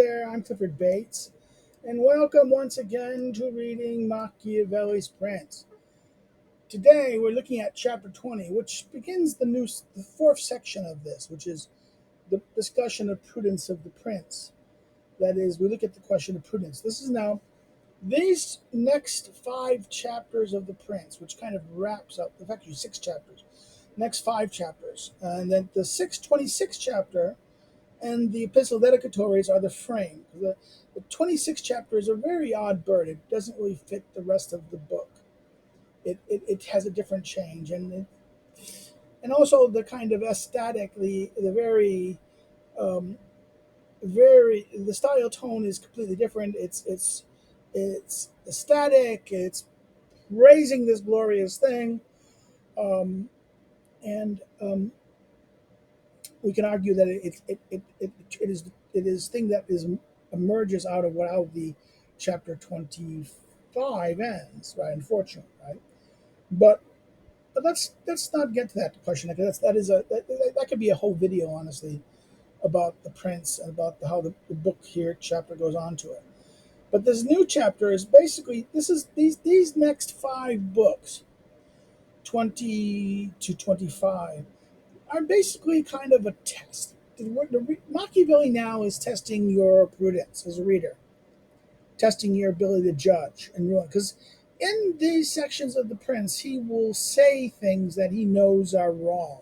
there, I'm Clifford Bates, and welcome once again to reading Machiavelli's Prince. Today we're looking at chapter 20, which begins the fourth section of this, which is the discussion of prudence of the prince. That is, we look at the question of prudence. This is now these next 5 chapters of the prince, which kind of wraps up, actually 6 chapters, next 5 chapters, and then the 26th chapter and the epistle dedicatories are the frame. The 26th chapter is a very odd bird. It doesn't really fit the rest of the book. It has a different change, and also the kind of aesthetically, the style tone is completely different. It's ecstatic. It's raising this glorious thing, and we can argue that it is thing that emerges out of how the chapter 25 ends, right? Unfortunately, right? But let's not get to that question. That could be a whole video, honestly, about the prince and about how the book here chapter goes on to it. But this new chapter is basically these next 5 books, 20 to 25, are basically kind of a test. Machiavelli now is testing your prudence as a reader, testing your ability to judge and ruin. Because in these sections of the Prince, he will say things that he knows are wrong.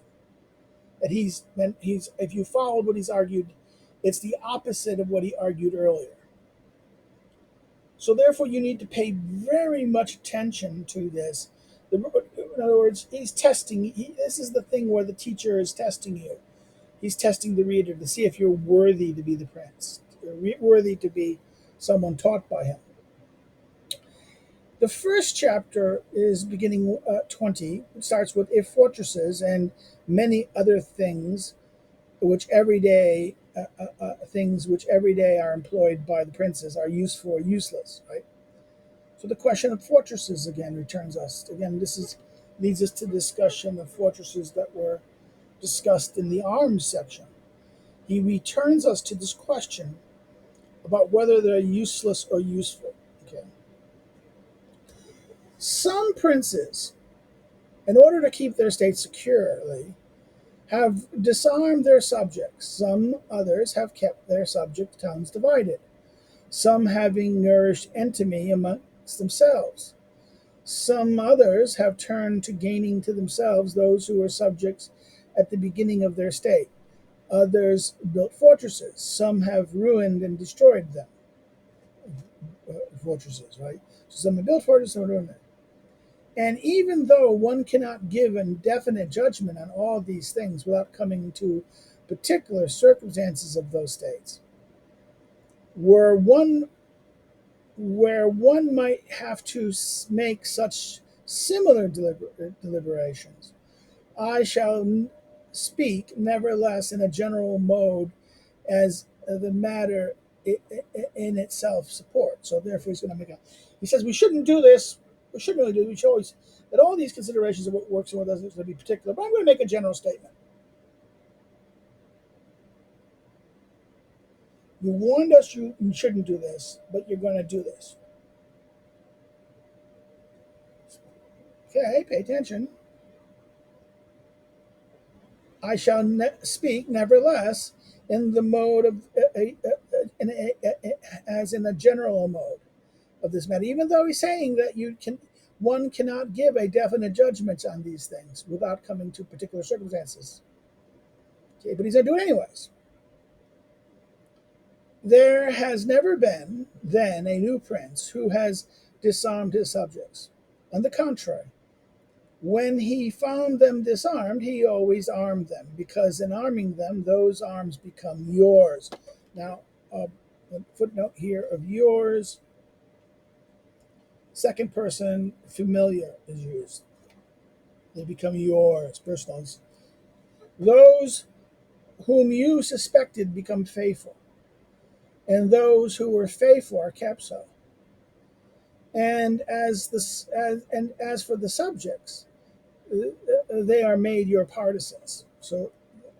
That if you followed what he's argued, it's the opposite of what he argued earlier. So therefore, you need to pay very much attention to this. In other words, he's testing. This is the thing where the teacher is testing you. He's testing the reader to see if you're worthy to be the prince, worthy to be someone taught by him. The first chapter is beginning 20. It starts with if fortresses and many other things, which every day are employed by the princes, are useful or useless, right? So the question of fortresses again returns us. Again, leads us to discussion of fortresses that were discussed in the arms section. He returns us to this question about whether they're useless or useful. Okay. Some princes, in order to keep their state securely, have disarmed their subjects. Some others have kept their subject towns divided, some having nourished enmity amongst themselves. Some others have turned to gaining to themselves those who were subjects at the beginning of their state. Others built fortresses. Some have ruined and destroyed them. Fortresses, right? So some have built fortresses, some have ruined them. And even though one cannot give a definite judgment on all these things without coming to particular circumstances of those states, where one might have to make such similar deliberations, I shall speak nevertheless in a general mode as the matter in itself supports. So therefore he's going to he says we shouldn't do this, we shouldn't really do it, we should always, that all these considerations of what works and what doesn't is going to be particular, but I'm going to make a general statement. You warned us you shouldn't do this, but you're going to do this. Okay, pay attention. I shall speak, nevertheless, in the mode of, as in a general mode of this matter, even though he's saying that one cannot give a definite judgment on these things without coming to particular circumstances. Okay, but he's going to do it anyways. There has never been, then, a new prince who has disarmed his subjects. On the contrary, when he found them disarmed, he always armed them, because in arming them, those arms become yours. Now, a footnote here of yours, second person familiar is used. They become yours, personal. Those whom you suspected become faithful, and those who were faithful are kept so. And as for the subjects, they are made your partisans. So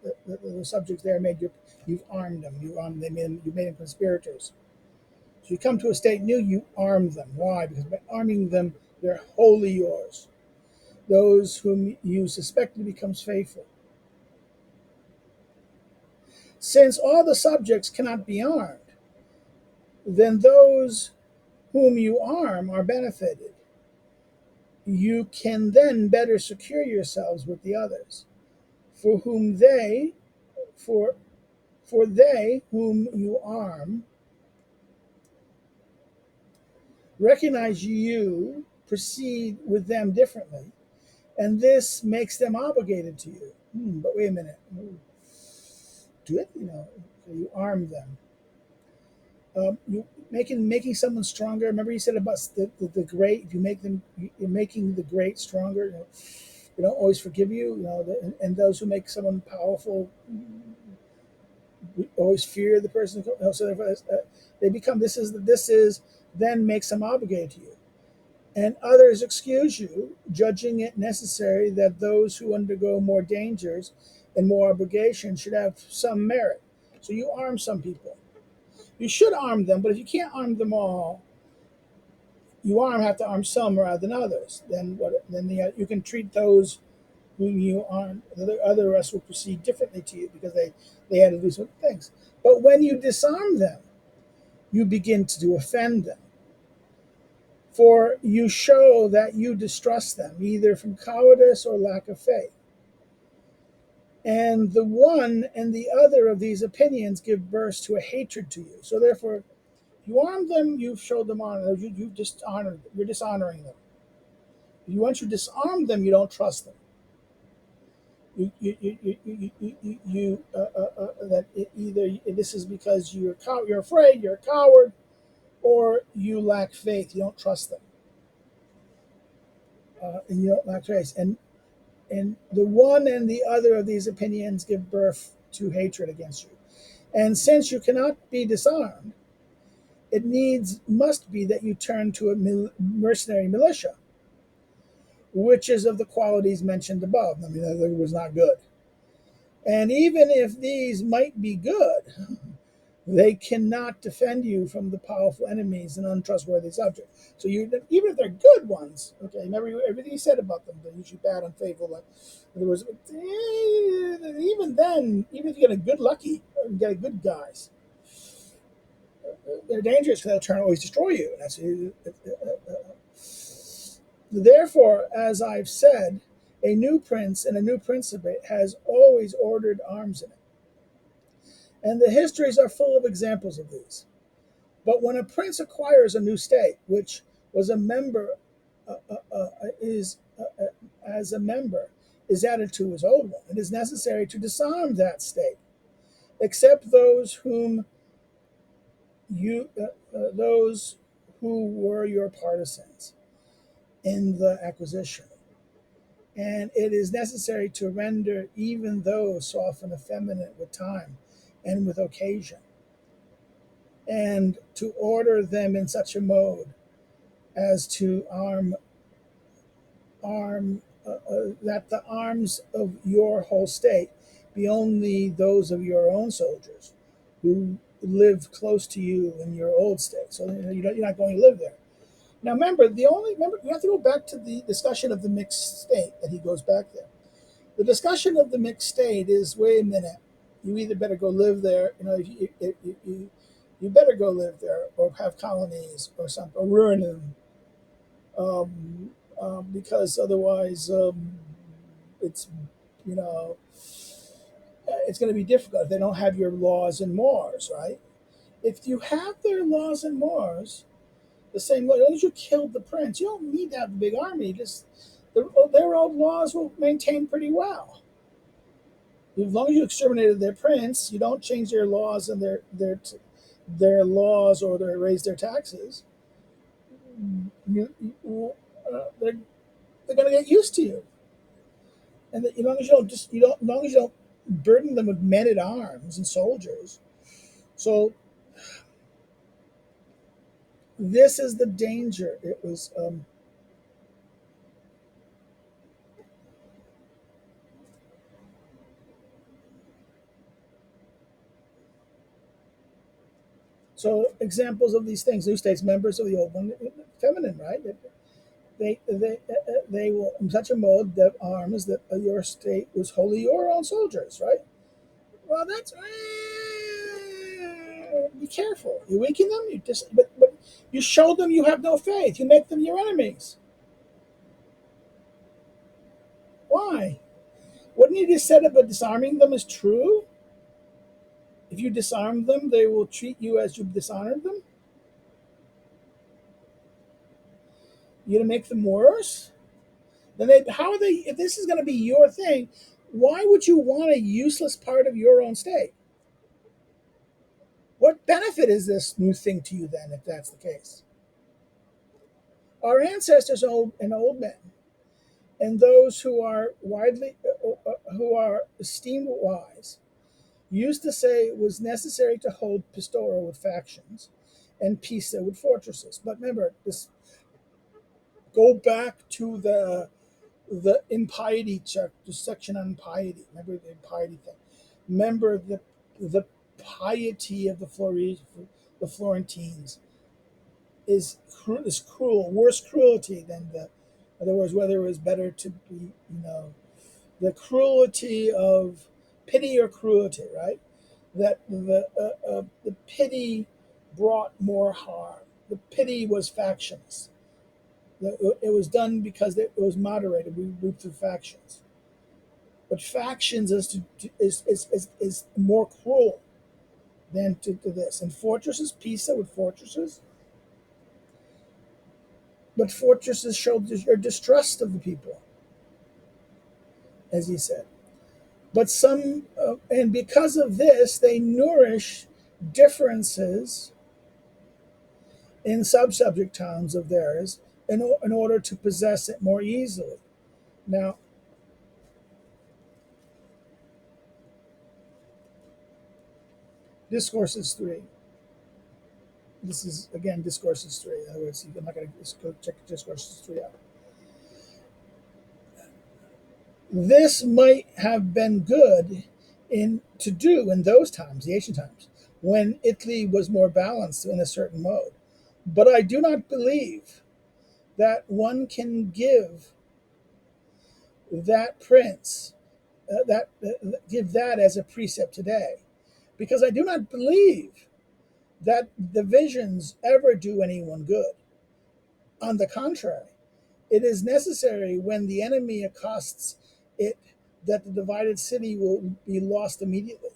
the subjects there you've armed them. You made them conspirators. So you come to a state new, you arm them. Why? Because by arming them, they're wholly yours. Those whom you suspect becomes faithful. Since all the subjects cannot be armed, then those whom you arm are benefited. You can then better secure yourselves with the others, for whom they for they whom you arm recognize you proceed with them differently, and this makes them obligated to you. But wait a minute, do it. So you arm them. You making someone stronger. Remember, you said about the great. If you make them, you're making the great stronger. They don't always forgive you. And those who make someone powerful always fear the person. So therefore, they become. This is then makes them obligated to you. And others excuse you, judging it necessary that those who undergo more dangers and more obligations should have some merit. So you arm some people. You should arm them, but if you can't arm them all, you have to arm some rather than others. You can treat those whom you arm. The other rest will proceed differently to you because they had to do certain things. But when you disarm them, you begin to offend them. For you show that you distrust them, either from cowardice or lack of faith. And the one and the other of these opinions give birth to a hatred to you. So therefore, you arm them, you've showed them honor. You're dishonoring them. Once you disarm them, you don't trust them. Either this is because you're afraid, you're a coward, or you lack faith. You don't trust them, and you don't lack faith. And the one and the other of these opinions give birth to hatred against you. And since you cannot be disarmed, it must be that you turn to a mercenary militia, which is of the qualities mentioned above. I mean, that was not good. And even if these might be good, they cannot defend you from the powerful enemies and untrustworthy subjects. So even if they're good ones, okay, remember everything you said about them, they're usually bad, unfaithful. Even then, even if you get a good lucky, get a good guys, they're dangerous because they'll always destroy you. Therefore, as I've said, a new prince and a new principate has always ordered arms in it. And the histories are full of examples of these. But when a prince acquires a new state, which was a member, as a member, is added to his old one, it is necessary to disarm that state, except those those who were your partisans in the acquisition. And it is necessary to render even those soft and effeminate with time and with occasion, and to order them in such a mode as to that the arms of your whole state be only those of your own soldiers who live close to you in your old state. So you're not going to live there. Now remember, you have to go back to the discussion of the mixed state that he goes back there. The discussion of the mixed state is, wait a minute, you either better go live there, you better go live there or have colonies or something, or ruin them, because otherwise it's, it's going to be difficult if they don't have your laws and mores, right? If you have their laws and mores, the same way, as long as you killed the prince, you don't need to have a big army. Their old laws will maintain pretty well. As long as you exterminated their prince, you don't change their laws and their laws or raise their taxes. They're going to get used to you, and as long as as long as you don't burden them with men at arms and soldiers. So this is the danger. It was. So examples of these things: new states, members of the old one, feminine, right? They will in such a mode that arms that your state was wholly your own soldiers, right? Well, that's be careful. You weaken them. You just but you show them you have no faith. You make them your enemies. Why? Wouldn't you just said about disarming them is true? If you disarm them, they will treat you as you've dishonored them. You to make them worse. Then how are they? If this is going to be your thing, why would you want a useless part of your own state? What benefit is this new thing to you then, if that's the case? Our ancestors, old men, and those who are who are esteemed wise, used to say it was necessary to hold Pistora with factions and Pisa with fortresses. But remember, this go back to the impiety the section on piety. Remember the impiety thing. Remember the piety of the Florentines is cruel, worse cruelty than the. In other words, whether it was better to be, the cruelty of pity or cruelty, right? That the pity brought more harm. The pity was factions. It was done because it was moderated. We moved through factions, but factions is more cruel than to this. And fortresses, Pisa with fortresses, but fortresses showed your distrust of the people, as he said. But and because of this, they nourish differences in subject towns of theirs in order to possess it more easily. Now, Discourses 3. This is, again, Discourses 3. In other words, I'm not going to go check Discourses 3 out. This might have been good to do in those times, the ancient times, when Italy was more balanced in a certain mode. But I do not believe that one can give that prince give that as a precept today, because I do not believe that divisions ever do anyone good. On the contrary, it is necessary when the enemy accosts it that the divided city will be lost immediately.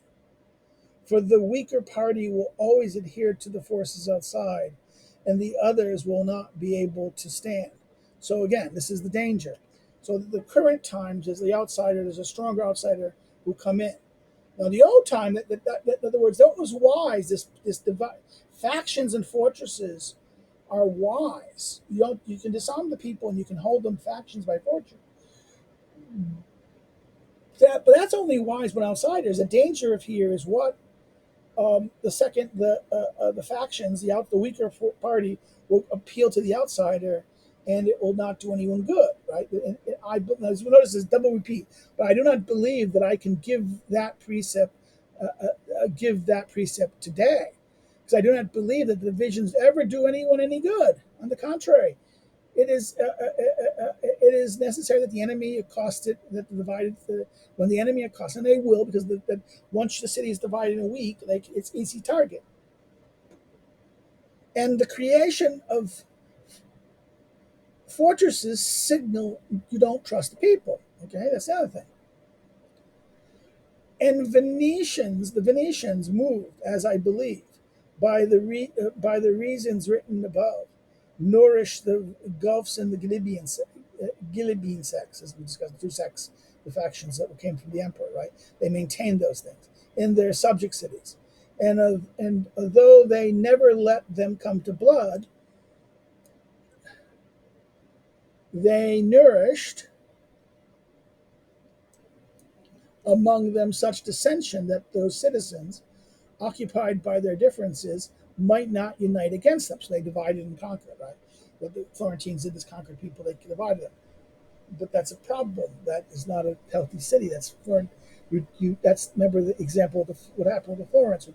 For the weaker party will always adhere to the forces outside, and the others will not be able to stand. So again, this is the danger. So the current times is the outsider. There's a stronger outsider who come in. Now the old time, in other words, that was wise. This divide, factions and fortresses are wise. You can disarm the people and you can hold them factions by fortune. But that's only wise when outsiders. The danger of here is what the factions, the weaker party will appeal to the outsider, and it will not do anyone good, right? And as you notice, this double repeat. But I do not believe that I can give that precept today, because I do not believe that the divisions ever do anyone any good. On the contrary, it is necessary that the enemy accosted, that the divided, when the enemy accosts, and they will, because once the city is divided in a week, it's easy target. And the creation of fortresses signal you don't trust the people. Okay, that's the other thing. And the Venetians moved, as I believe, by the reasons written above, nourished the Guelphs and the Ghibelline sects, as we discussed, two sects, the factions that came from the emperor, right? They maintained those things in their subject cities. And although they never let them come to blood, they nourished among them such dissension that those citizens, occupied by their differences, might not unite against them. So they divided and conquered, right? What the Florentines did is conquered people, they divided them. But that's a problem. That is not a healthy city. That's remember the example of what happened with Florence.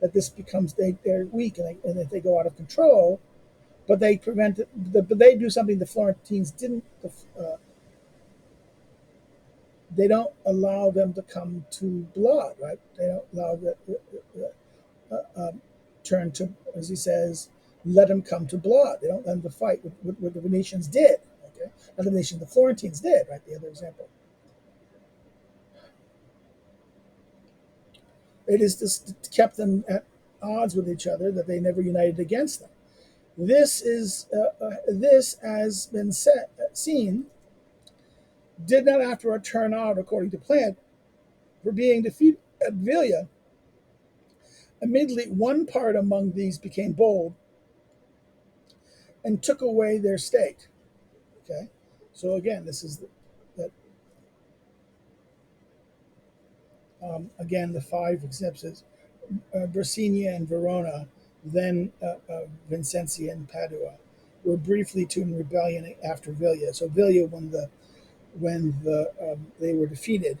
that this becomes they're weak and that they go out of control, but they prevent it. But they do something the Florentines didn't. They don't allow them to come to blood, right? They don't allow turn to, as he says, let them come to blood. They don't let them to fight what the Venetians did. Okay, not the Venetians, the Florentines did, right? The other example. It is just kept them at odds with each other that they never united against them. This has been seen, did not afterward turn out according to plan, for being defeated at Velia. Immediately, one part among these became bold and took away their state. Okay, so again, this is that. Again, the five examples: Brescia and Verona, then Vincentia and Padua, were briefly to in rebellion after Velia. So Velia, when they were defeated,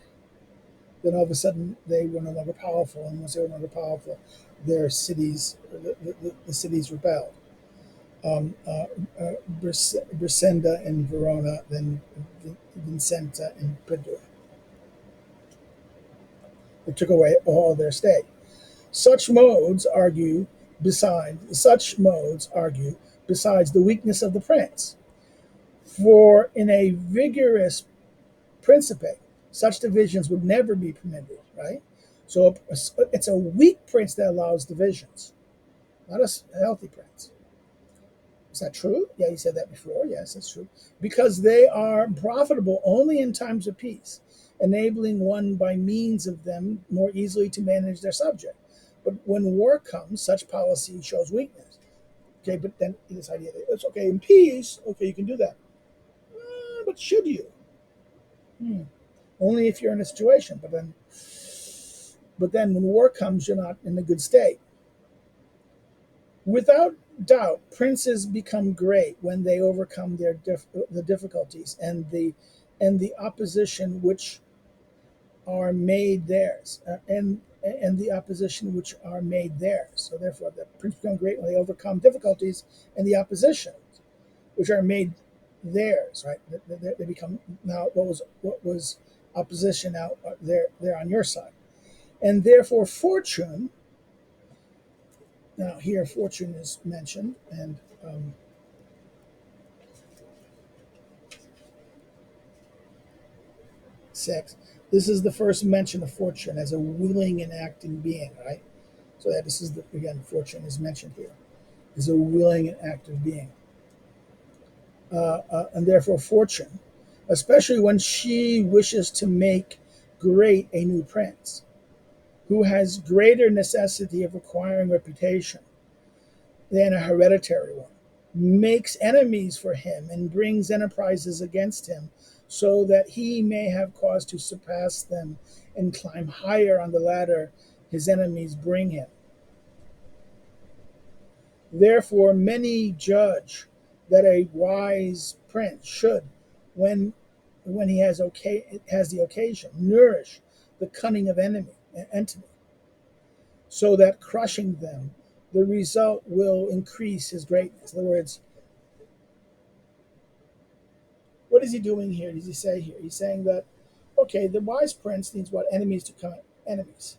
then all of a sudden they were no longer powerful, and once they were no longer powerful, their cities, the cities rebelled. Brisenda and Verona, then Vincenta and Padua. It took away all their state. Such modes argue, besides the weakness of the prince. For in a vigorous principate, such divisions would never be permitted, right? So it's a weak prince that allows divisions, not a healthy prince. Is that true? Yeah, you said that before. Yes, that's true. Because they are profitable only in times of peace, enabling one by means of them more easily to manage their subject. But when war comes, such policy shows weakness. Okay, but then this idea that it's okay in peace, okay, you can do that. But should you? Hmm. Only if you're in a situation. But then when war comes, you're not in a good state. Without doubt, princes become great when they overcome the difficulties and the opposition which are made theirs, and the opposition which are made theirs. So therefore, the princes become great when they overcome difficulties and the opposition which are made theirs. Right? They become now what was opposition now they're on your side, and therefore fortune. Now here, fortune is mentioned, and sex. This is the first mention of fortune as a willing and acting being, right? So that this is again, fortune is mentioned here as a willing and active being, and therefore fortune, especially when she wishes to make great a new prince, who has greater necessity of acquiring reputation than a hereditary one, makes enemies for him and brings enterprises against him, so that he may have cause to surpass them and climb higher on the ladder his enemies bring him. Therefore, many judge that a wise prince should, when he has the occasion, nourish the cunning of enemy, so that crushing them, the result will increase his greatness. In other words, what is he doing here? Does he say here? He's saying that, okay, the wise prince needs what? Enemies to come. Enemies.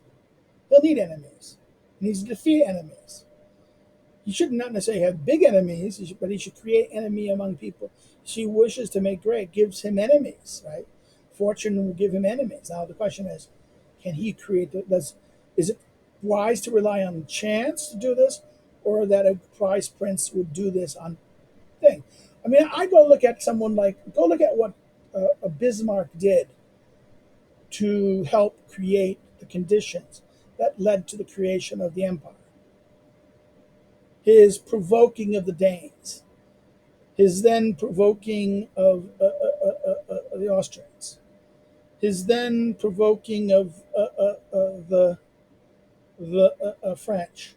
He'll need enemies. He needs to defeat enemies. He should not necessarily have big enemies, but he should create enemy among people. She wishes to make great, gives him enemies, right? Fortune will give him enemies. Now the question is, can he create? Is it wise to rely on chance to do this, or that a wise prince would do this on thing? I mean, I go look at what Bismarck did to help create the conditions that led to the creation of the empire. His provoking of the Danes, his then provoking of the Austrians, his then provoking of the French.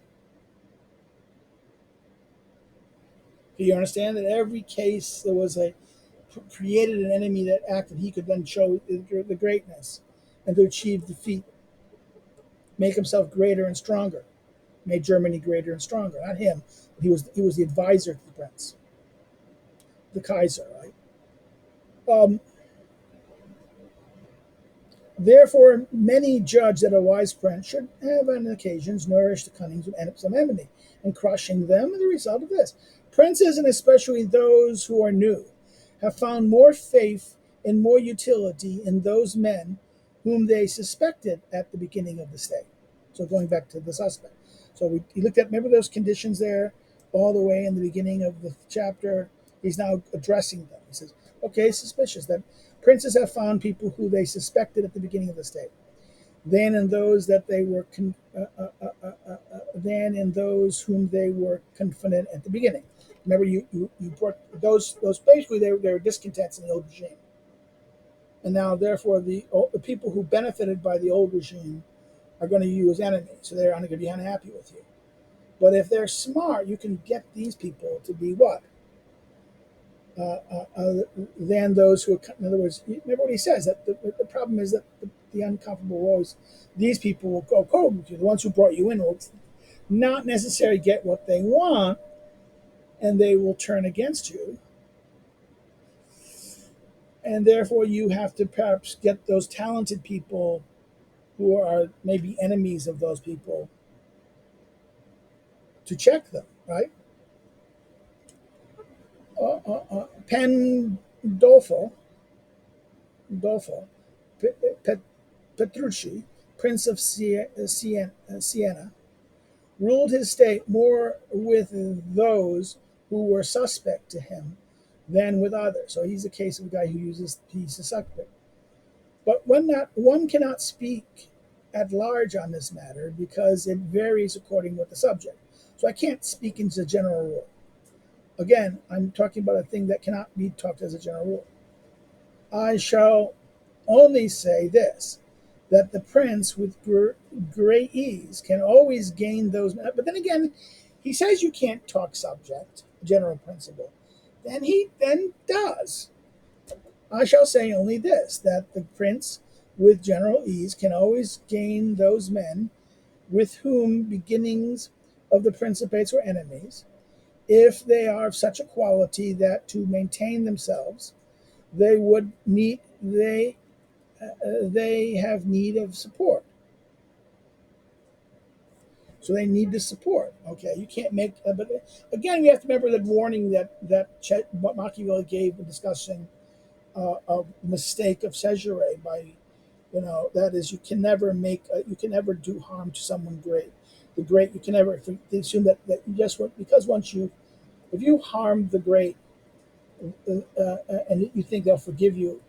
Do you understand that every case there was created an enemy that acted, he could then show the greatness and to achieve defeat, make himself greater and stronger. made Germany greater and stronger. Not him, but he was the advisor to the prince, the Kaiser, right? Um, Therefore, many judge that a wise prince should have on occasions nourished the cunnings of some enemy, and crushing them, and the result of this. Princes, and especially those who are new, have found more faith and more utility in those men whom they suspected at the beginning of the state. So going back to the suspect. So we looked at, remember those conditions there all the way in the beginning of the chapter? He's now addressing them. He says, okay, suspicious that princes have found people who they suspected at the beginning of the state. Then in those that they were, then in those whom they were confident at the beginning. Remember, you brought those basically they were discontents in the old regime, and now therefore the people who benefited by the old regime are going to use as enemies, so they're going to be unhappy with you. But if they're smart, you can get these people to be what? Than those who, in other words, remember what he says, that the problem is that the uncomfortable will always, these people will go cold with you. The ones who brought you in will not necessarily get what they want, and they will turn against you. And therefore, you have to perhaps get those talented people who are maybe enemies of those people to check them, right? Dolfo, Petrucci, Prince of Siena, ruled his state more with those who were suspect to him than with others. So he's a case of a guy he's a suspect. But one cannot speak at large on this matter because it varies according with the subject. So I can't speak as a general rule. Again, I'm talking about a thing that cannot be talked as a general rule. I shall only say this, that the prince with great ease can always gain those. But then again, he says you can't talk subject, general principle. Then he then does. I shall say only this, that the prince with general ease can always gain those men with whom beginnings of the principates were enemies, if they are of such a quality that to maintain themselves they would need they have need of support. So they need the support. Okay, you can't make. But again, we have to remember that warning that Machiavelli gave in discussing a mistake of Caesarea by, that is, you can never do harm to someone great. The great, you can never assume that you just because once if you harm the great, and you think they'll forgive you,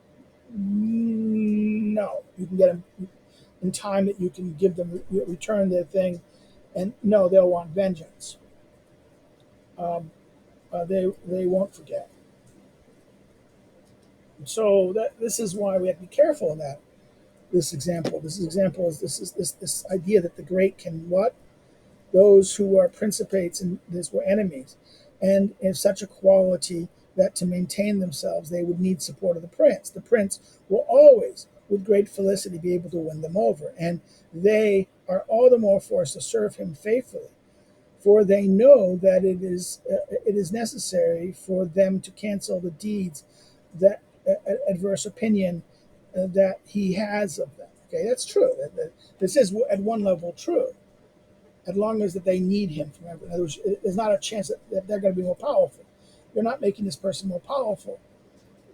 no, you can get them in time that you can give them return their thing, and no, they'll want vengeance. They won't forget. So this is why we have to be careful in that. This example is this idea that the great can what? Those who are principates and this were enemies, and in such a quality that to maintain themselves they would need support of the prince. The prince will always, with great felicity, be able to win them over, and they are all the more forced to serve him faithfully, for they know that it is necessary for them to cancel the deeds that adverse opinion that he has of them. Okay, that's true. This is at one level true. As long as that they need him forever. In other words, there's not a chance that they're going to be more powerful. You're not making this person more powerful.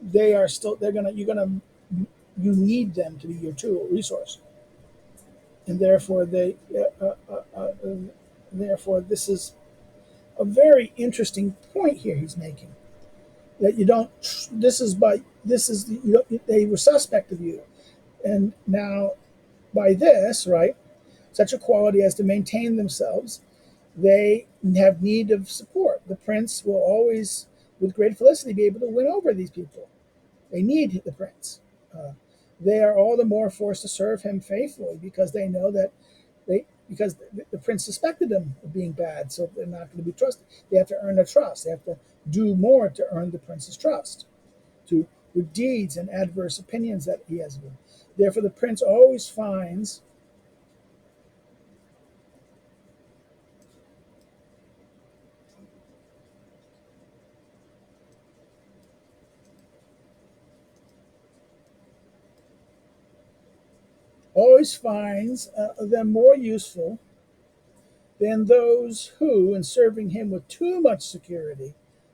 They are still. You need them to be your tool resource, and therefore therefore this is a very interesting point here he's making. That you don't. They were suspect of you, and now by this, right, such a quality as to maintain themselves, they have need of support. The prince will always, with great felicity, be able to win over these people. They need the prince. They are all the more forced to serve him faithfully because they know that because the prince suspected them of being bad, so they're not going to be trusted. They have to earn their trust. They have to do more to earn the prince's trust, with deeds and adverse opinions that he has of them. Therefore, the prince always finds always finds them more useful than those who, in serving him with too much security,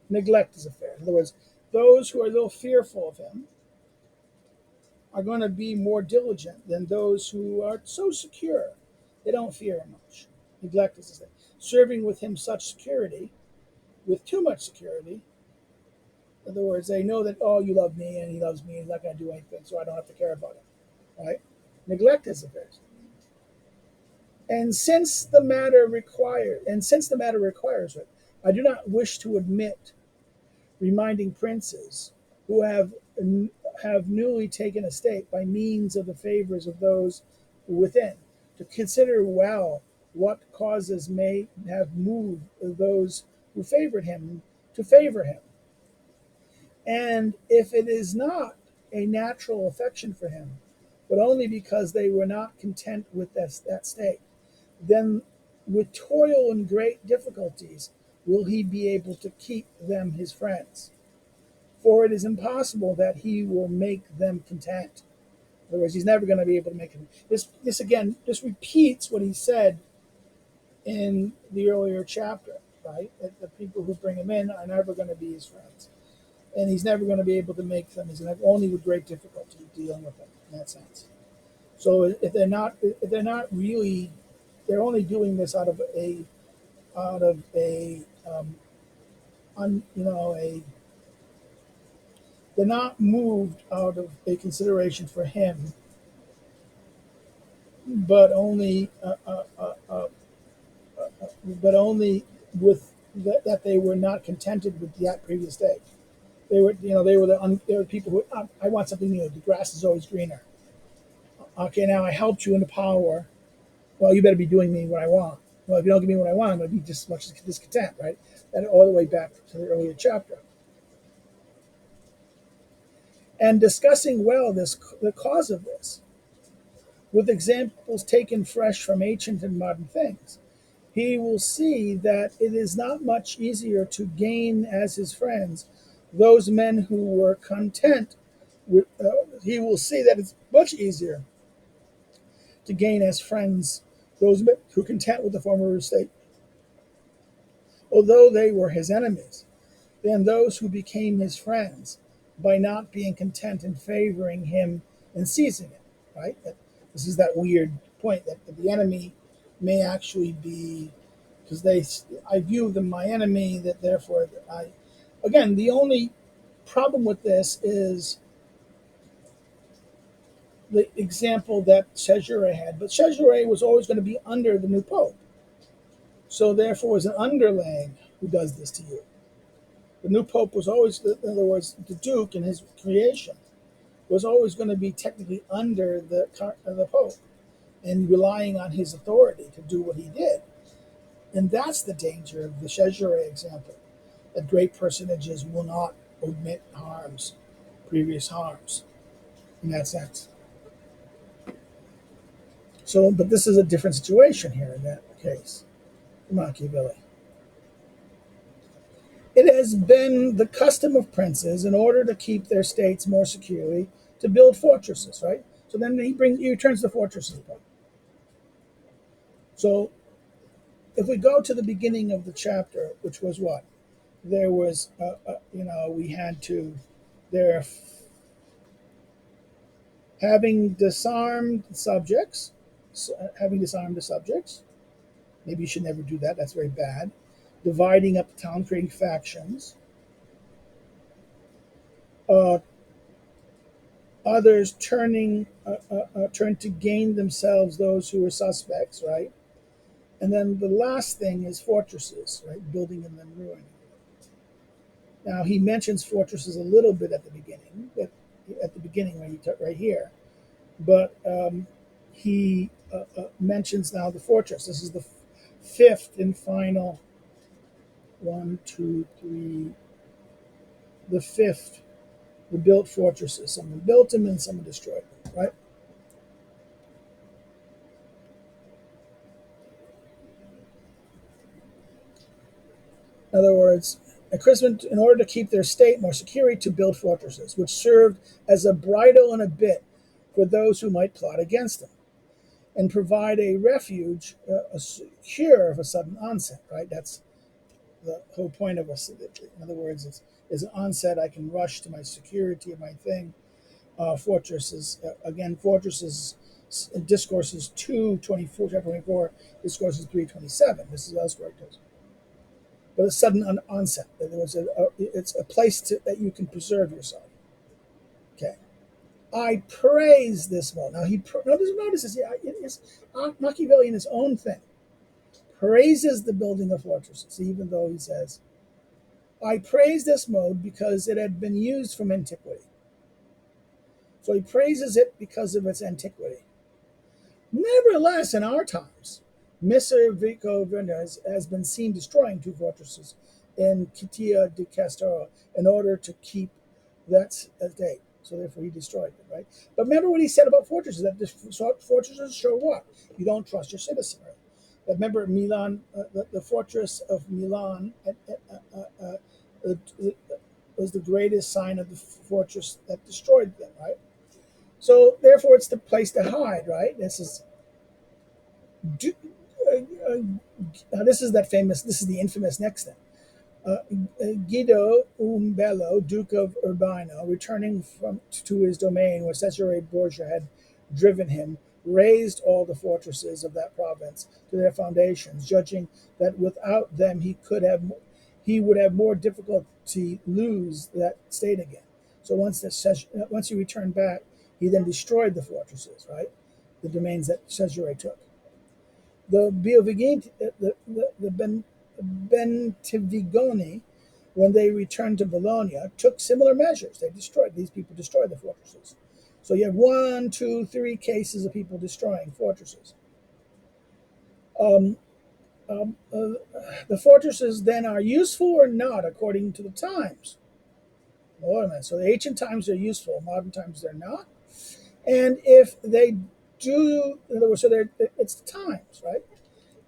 neglect his affairs. In other words, those who are a little fearful of him are going to be more diligent than those who are so secure. They don't fear him much. Neglect his affairs. Serving with him such security, with too much security, in other words, they know that, oh, you love me and he loves me, he's not going to do anything, so I don't have to care about it. Right? Neglect his affairs. Since the matter requires it, I do not wish to admit reminding princes who have newly taken a state by means of the favors of those within, to consider well what causes may have moved those who favored him to favor him, and if it is not a natural affection for him, but only because they were not content with that state, then with toil and great difficulties will he be able to keep them his friends. For it is impossible that he will make them content. In other words, he's never going to be able to make them. This repeats what he said in the earlier chapter, right? That the people who bring him in are never going to be his friends. And he's never going to be able to make them. He's only with great difficulty dealing with them in that sense. So if they're not really, they're only doing this out of a they're not moved out of a consideration for him, but only with that they were not contented with that previous day. They were the people who, I want something new. The grass is always greener. Okay, now I helped you into power. Well, you better be doing me what I want. Well, if you don't give me what I want, I'm going to be just as much discontent, right? That all the way back to the earlier chapter. And discussing well the cause of this, with examples taken fresh from ancient and modern things, he will see that it is not much easier to gain as his friends those men who were content with. He will see that it's much easier to gain as friends those men who are content with the former state, although they were his enemies, than those who became his friends by not being content in favoring him and seizing it. Right? This is that weird point that the enemy may actually be, because I view them my enemy, that therefore again, the only problem with this is the example that Cesare had. But Cesare was always going to be under the new pope. So therefore, as an underling who does this to you. The new pope was always, in other words, the duke in his creation was always going to be technically under the pope and relying on his authority to do what he did. And that's the danger of the Cesare example, that great personages will not omit previous harms, in that sense. So, but this is a different situation here in that case, Machiavelli. It has been the custom of princes, in order to keep their states more securely, to build fortresses, right? So then he returns to the fortresses point. So if we go to the beginning of the chapter, which was what? There was, we had to, there, having disarmed the subjects, maybe you should never do that, that's very bad. Dividing up the town, creating factions. Others turn to gain themselves those who were suspects, right? And then the last thing is fortresses, right? Building and then ruining. Now he mentions fortresses a little bit at the beginning, right here, but he mentions now the fortress. This is the fifth and final. 1, 2, 3. The fifth, the built fortresses. Someone built them and someone destroyed them, right? In other words, a Christian, in order to keep their state more secure, to build fortresses, which served as a bridle and a bit for those who might plot against them. and provide a refuge, a secure of a sudden onset, right? That's the whole point of us. In other words, is an onset. I can rush to my security of my thing. Fortresses, again, fortresses, discourses 2:24, chapter 24, discourses 3:27. This is elsewhere it goes. But a sudden onset. It's a place that you can preserve yourself. Okay. I praise this mode. Now notice this. Yeah, it's Machiavelli in his own thing praises the building of fortresses, even though he says, "I praise this mode because it had been used from antiquity." So he praises it because of its antiquity. Nevertheless, in our times, Messer Vico Vernez has been seen destroying two fortresses in Città di Castello in order to keep that state. So therefore he destroyed them, right? But remember what he said about fortresses, that fortresses show what? You don't trust your citizenry. Remember Milan, the fortress of Milan was the greatest sign of the fortress that destroyed them, right? So therefore, it's the place to hide, right? This is this is that famous. This is the infamous next thing. Guido Umbello, Duke of Urbino, returning to his domain where Cesare Borgia had driven him, razed all the fortresses of that province to their foundations, judging that without them he would have more difficulty lose that state again. So once he returned back, he then destroyed the fortresses, right? The domains that Cesare took. The Bentivigoni, when they returned to Bologna, took similar measures. These people destroyed the fortresses. So you have 1, 2, 3 cases of people destroying fortresses. Um, the fortresses then are useful or not according to the times. Wait a minute. So the ancient times are useful, modern times they're not. And if they do, in other words, it's the times, right?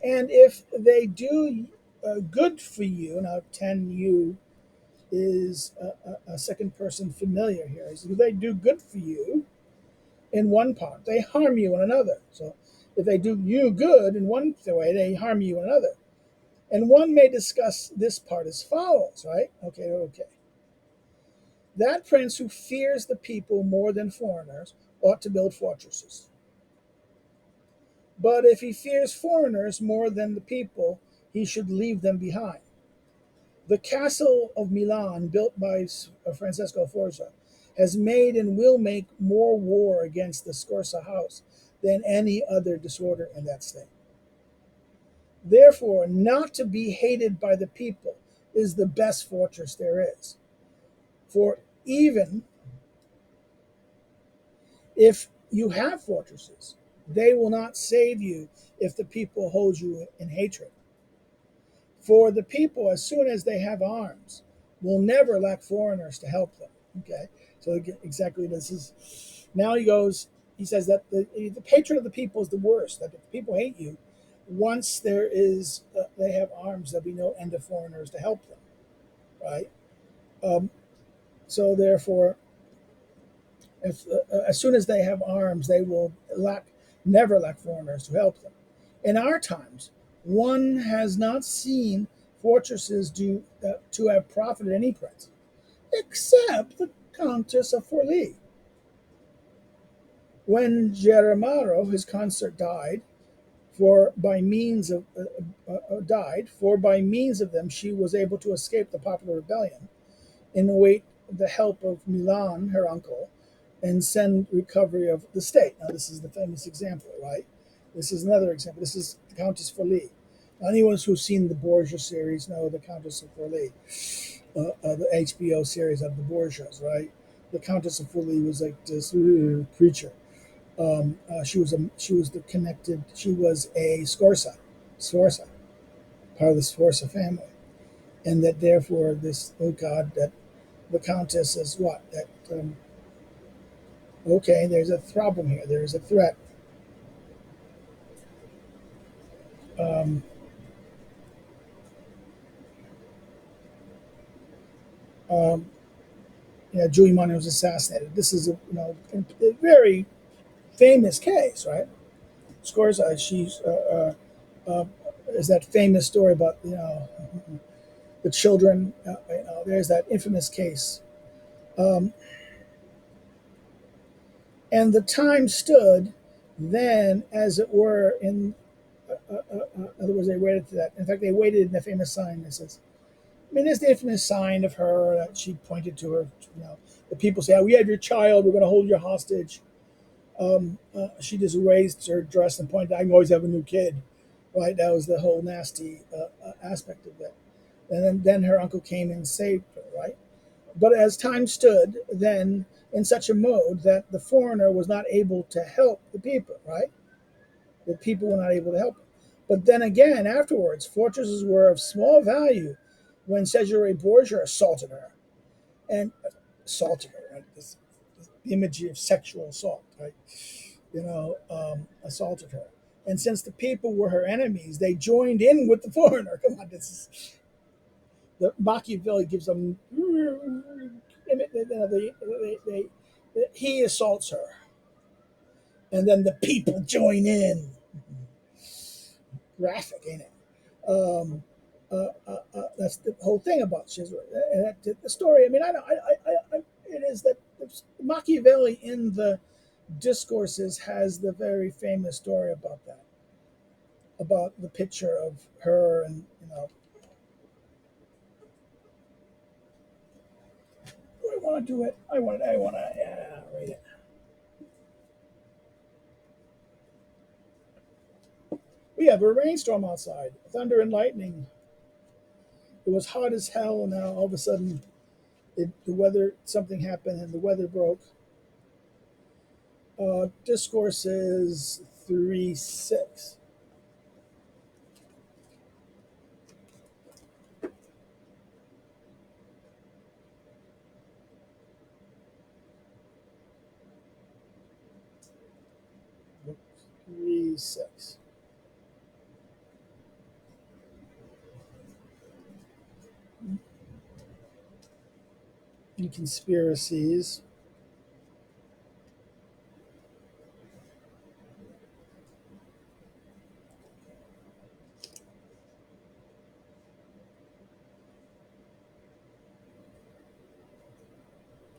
And if they do good for you, now 10u is a second person familiar here. If they do good for you in one part, they harm you in another. So if they do you good in one way, they harm you in another. And one may discuss this part as follows, right? Okay. That prince who fears the people more than foreigners ought to build fortresses. But if he fears foreigners more than the people, he should leave them behind. The castle of Milan, built by Francesco Forza, has made and will make more war against the Scorza house than any other disorder in that state. Therefore, not to be hated by the people is the best fortress there is. For even if you have fortresses, they will not save you if the people hold you in hatred. For the people, as soon as they have arms, will never lack foreigners to help them. Okay, so exactly this is. Now he says that the hatred of the people is the worst. That if people hate you, once they have arms, there'll be no end of foreigners to help them, right? Um, so therefore, if as soon as they have arms, they will never lack foreigners to help them. In our times, one has not seen fortresses to have profited any prince, except the Countess of Forli. When Germaro, his consort, died, for by means of them she was able to escape the popular rebellion, and await the help of Milan, her uncle, and send recovery of the state. Now, this is the famous example, right? This is another example. This is the Countess Forli. Anyone who's seen the Borgia series know the Countess of Forli, the HBO series of the Borgias, right? The Countess of Forli was like this creature. She was a Sforza, part of the Sforza family, and that therefore that the Countess is what that. Okay, there's a problem here. There's a threat. Um, um, Giuliani was assassinated. This is a very famous case, right? scores. She's is that famous story about the children. There's that infamous case, um, and the time stood then, as it were, in other words, they waited to that. In fact, they waited in the famous sign that says, I mean, there's the infamous sign of her that she pointed to her. The people say, oh, "We have your child. We're going to hold you hostage." She just raised her dress and pointed, "I can always have a new kid." Right? That was the whole nasty aspect of it. And then her uncle came and saved her. Right? But as time stood, then in such a mode that the foreigner was not able to help the people. Right? The people were not able to help him. But then again, afterwards, fortresses were of small value when Cesare Borgia assaulted her. And assaulted her, right? This imagery of sexual assault, right? Assaulted her. And since the people were her enemies, they joined in with the foreigner. Come on, this is the Machiavelli gives them. He assaults her, and then the people join in. Graphic, ain't it? That's the whole thing about Shizra. And the story. I mean, it is that Machiavelli in the discourses has the very famous story about that, about the picture of her, and do I want to do it? I want to, yeah, read it. We have a rainstorm outside, thunder and lightning. It was hot as hell, and now all of a sudden, the weather, something happened, and the weather broke. Discourses 3:6. Three six. In conspiracies.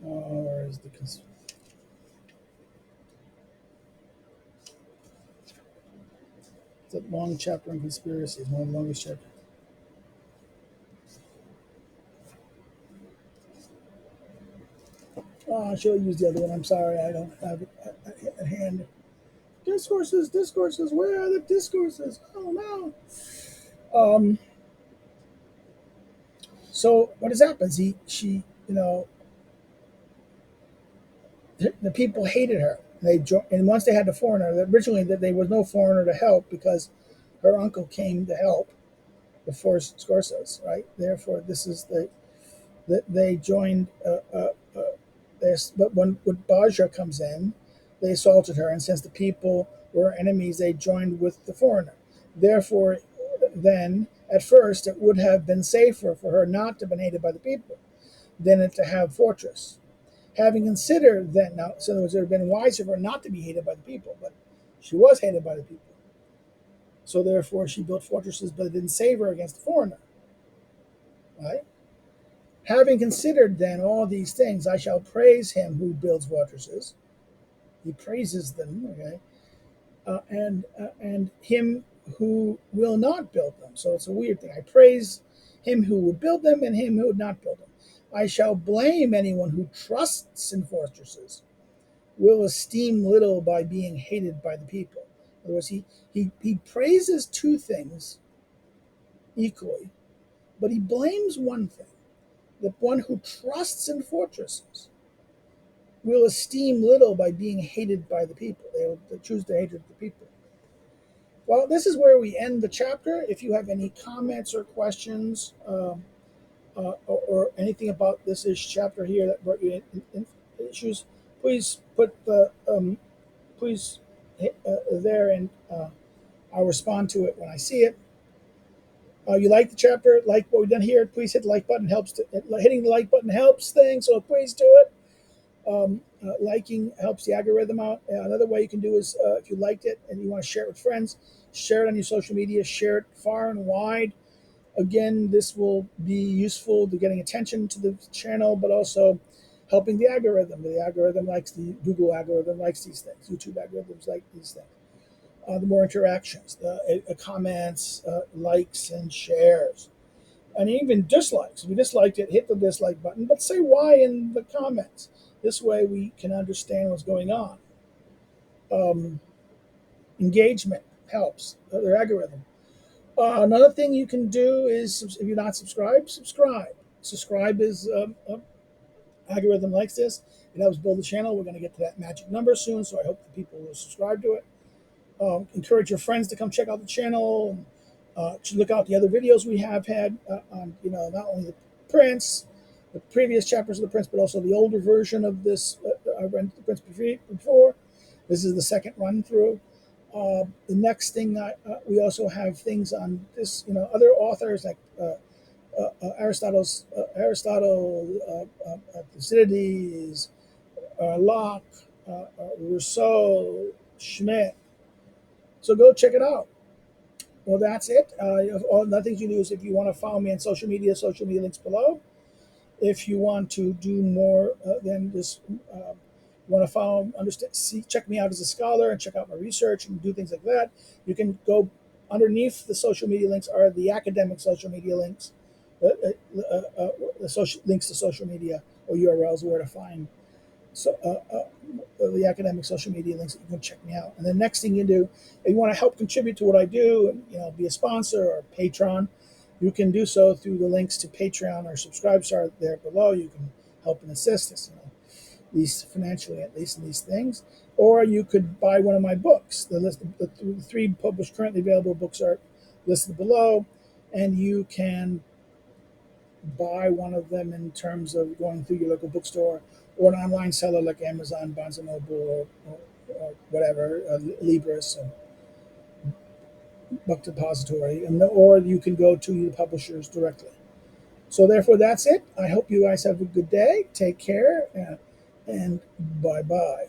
Or is the it's a long chapter on conspiracies, one of the longest chapters. Oh, I should have used the other one. I'm sorry, I don't have it at hand. Discourses, discourses. Where are the discourses? Oh no. Um. So what has happened? The people hated her. And once they had the foreigner, originally that there was no foreigner to help because her uncle came to help the four Scorsese, right? Therefore, this is that they joined. This, but when Baja comes in, they assaulted her, and since the people were enemies, they joined with the foreigner. Therefore, then at first it would have been safer for her not to have been hated by the people than it to have fortress. Having considered then, now, so in other words, it would have been wiser for her not to be hated by the people, but she was hated by the people. So therefore, she built fortresses, but it didn't save her against the foreigner, right? Having considered then all these things, I shall praise him who builds fortresses. He praises them, okay, and him who will not build them. So it's a weird thing. I praise him who would build them and him who would not build them. I shall blame anyone who trusts in fortresses, will esteem little by being hated by the people. In other words, he praises two things equally, but he blames one thing. The one who trusts in fortresses will esteem little by being hated by the people. They will choose to hate the people. Well, this is where we end the chapter. If you have any comments or questions or anything about this chapter here that brought you in issues, please put the please hit, there, and I'll respond to it when I see it. You like the chapter, like what we've done here, please hit the like button. Hitting the like button helps things, so please do it. Liking helps the algorithm out. Another way you can do is if you liked it and you want to share it with friends, share it on your social media, share it far and wide. Again, this will be useful to getting attention to the channel, but also helping the algorithm. The algorithm likes the Google algorithm likes these things. YouTube algorithms like these things. The more interactions, the comments, likes, and shares, and even dislikes. If you disliked it, hit the dislike button, but say why in the comments. This way, we can understand what's going on. Um, Engagement helps their algorithm. Another thing you can do is, if you're not subscribed, subscribe. Subscribe is algorithm likes this. It helps build the channel. We're going to get to that magic number soon, so I hope the people will subscribe to it. Encourage your friends to come check out the channel. Look out the other videos we have had on, not only the Prince, the previous chapters of the Prince, but also the older version of this. I read the Prince before. This is the second run through. The next thing we also have things on this, other authors like Aristotle, Thucydides, Locke, Rousseau, Schmidt. So go check it out. Well, that's it. All the things you do is if you want to follow me on social media links below. If you want to do more than this, want to follow, understand, check me out as a scholar and check out my research and do things like that, you can go underneath the social media links are the academic social media links, the social links to social media or URLs where to find the academic social media links that you can check me out. And the next thing you do, if you want to help contribute to what I do and be a sponsor or a patron, you can do so through the links to Patreon or Subscribe Star there below. You can help and assist us, at least financially, at least in these things. Or you could buy one of my books. The 3 published, currently available books are listed below, and you can buy one of them in terms of going through your local bookstore or an online seller like Amazon, Barnes & Noble, or whatever, Libris, and Book Depository, or you can go to the publishers directly. So therefore, that's it. I hope you guys have a good day. Take care, and bye-bye.